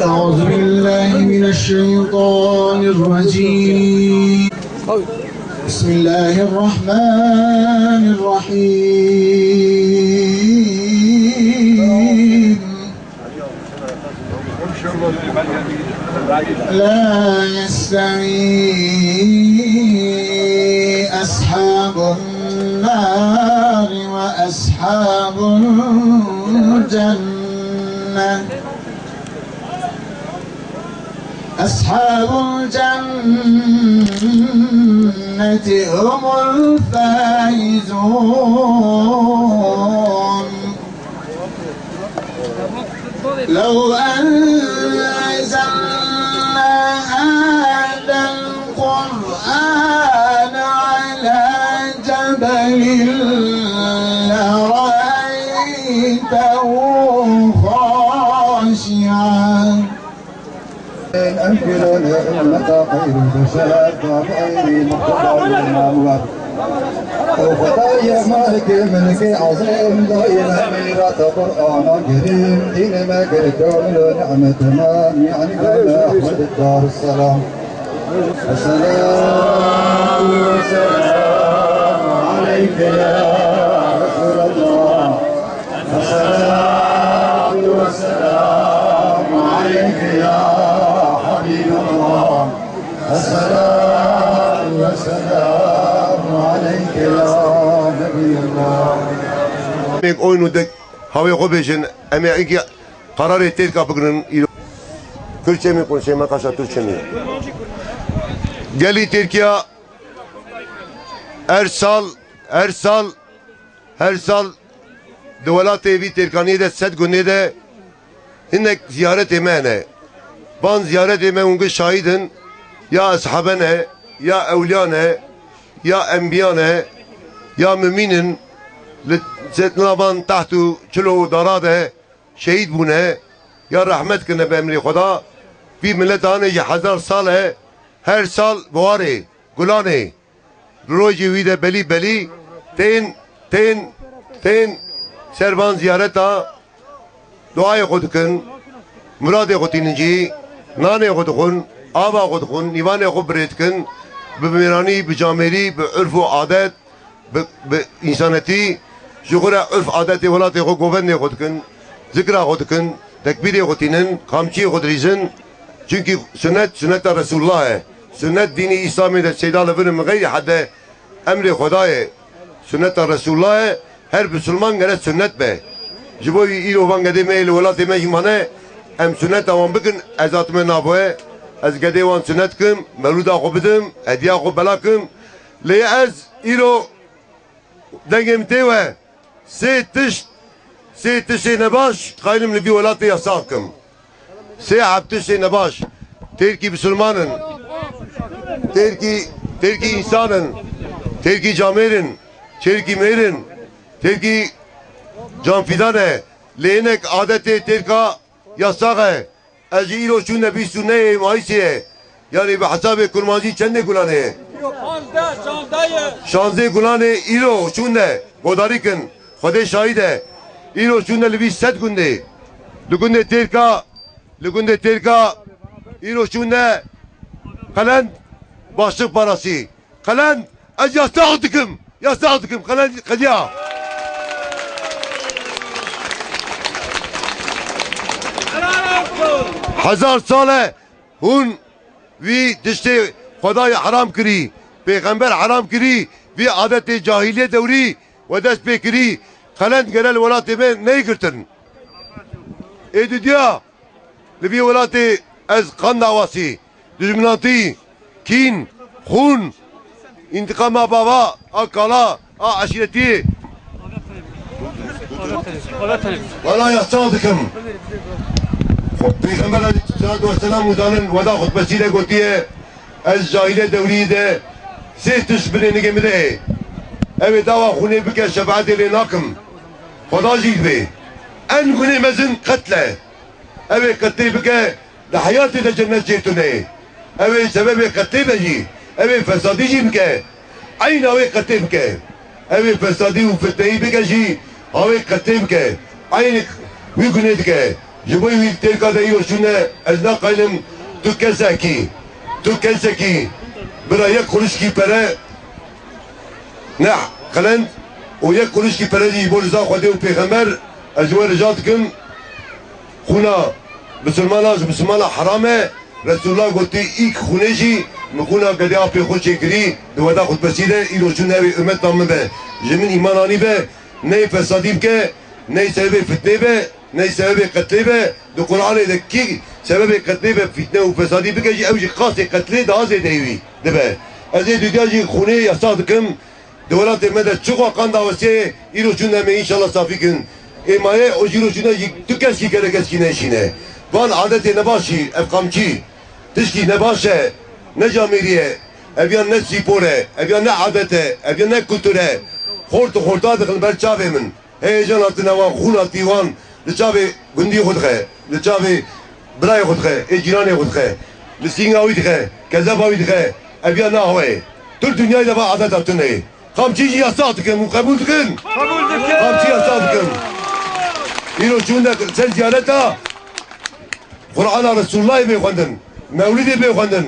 أعوذ بالله من الشيطان الرجيم بسم الله الرحمن الرحيم لا يستوي أصحاب النار وأصحاب الجنة أصحاب الجنة هم الفائزون لو أنزلنا هذا القرآن على جبل لرأيته خاشعا أنكرون أمة خير البشر غير مقتضى المعلومات وخطايا مالك الملك عظيم دائما ميراث قرآن كريم دين ما كرتم نعمة تمام يعني لنا أحمد الدار السلام السلام والسلام عليك يا رسول الله السلام والسلام عليك يا السلام والسلام عليك يا نبي الله. oyunu da havaya koyacağın emeği karar ettik kapının Türkçe mi konuşayım arkadaşlar Türkçe mi? Geli Türkiye her sal devlet evi Türkiye'de set günde hinnek ziyaret emene. Van ziyaret eme unge şahidin ya ashabene ya evliyane ya enbiyane ya müminin zetnavan tahtu çilo darade şehit bune ya rahmet kine be emri Khuda bir milletane ye hazar sale her sal boare gulane roji vide beli ten servan ziyareta duaya kodukun murade kotininci nane kodukun ava kodukun nivane kubretkin بميراني بجامري بعرف وعادات بإنسانتي جغرا عرف عاداتي ولاتي خو قوفني خودكن ذكرى خودكن تكبيري خودينن خامشي خودريزن çünkü sünnet Resulullah sünnet dini İslami de seydalı verin gayri hadde emri Khudaya sünnet Resulullah her Müslüman gene sünnet be jiboy ilovan gedeme ile velatı mehmane em sünnet avan bugün ezatme naboye از گدیوان سنت کم مولودا خو بدم هدیه خو بلا کم لی از ایرو دنگم تیوه سه تشت نباش خیلم لبی ولاتی یاساق کم سه عب تشت نباش ترکی بسلمانن ترکی insanın ترکی جامرن ترکی میرن ترکی جانفیدانه لینک عادت ترکا یاساقه اجیرو چون نبی سنه مایسیه یعنی به حساب کرمانجی چند گلانه 16 گلانه ایرو چون نه گوداری کن خدا شاهده ایرو چون لبی 100 گنده لگنده ترکا ایرو چون نه قلند başlık parası قلند از yasak dıkım قلند قدیا हजार साल है हुन वी दिश्ते खुदाय हराम करी पैगंबर हराम करी वी आदत जाहिलियत दौरी ودس पे करी खलंद गरल वलाते में नहीं करतन ए दुनिया लबी वलाते از قند आवासी दुश्मनाती kin خون इंतकाम बाबा अकाला عشيرتي ولا يحتاجكم Peygamber Aleyhisselatü Vesselam uzanın veda hutbesiyle gotiye ez cahile devriyde siz tüşbirini gemide evet dava hune bike şefaat ile nakım Khoda jilbe en güne mezin katle evet katli bike da hayatı da cennet cetune evet sebebi katli beji evet fesadi jibke aynı evet katli bike evet fesadi u fitneyi bike ji evet katli bike aynı bir güne dike Jiboy bir terkada iyo şune ezna kaynım tu kenseki bir ayak kuruş ki pere ne kalan o yak kuruş ki pere di bol za khode u peygamber ezwa ricat kim khuna Müslümana harame Resulullah gotti ilk khuneji mkhuna gadi api khoş çekiri duvada khutbesiyle ilo şune ve ümmet namı be jemin imanani be ne fesadim ke ne sebebi fitne be ne sebebi katli be de Kur'an'daki sebebi katli be fitne ve fesadi be ki evci khası katli daha zedevi de be azı dünyacı khune yasadıkım devlet emede çok kan davası ilo şune inşallah safikin emaye o ilo şune tükes ki gerekes ki ne işine van adeti ne başı efkamçı tişki ne başı ne camiriye evyan ne spore evyan ne adete evyan ne kültüre horta dıkıl berçavemin heyecan altına van khun altivan لچاوی گندی خود خه لچاوی برای خود خه اجرانی خود خه لسینگاوی خه کذاباوی خه ابیا نه هوی تر دنیای دفع عادت اتنه خامچی یاسات کن قبول کن خامچی یاسات کن اینو چون سن زیارتا قرآن رسول الله بخوندن مولد بخوندن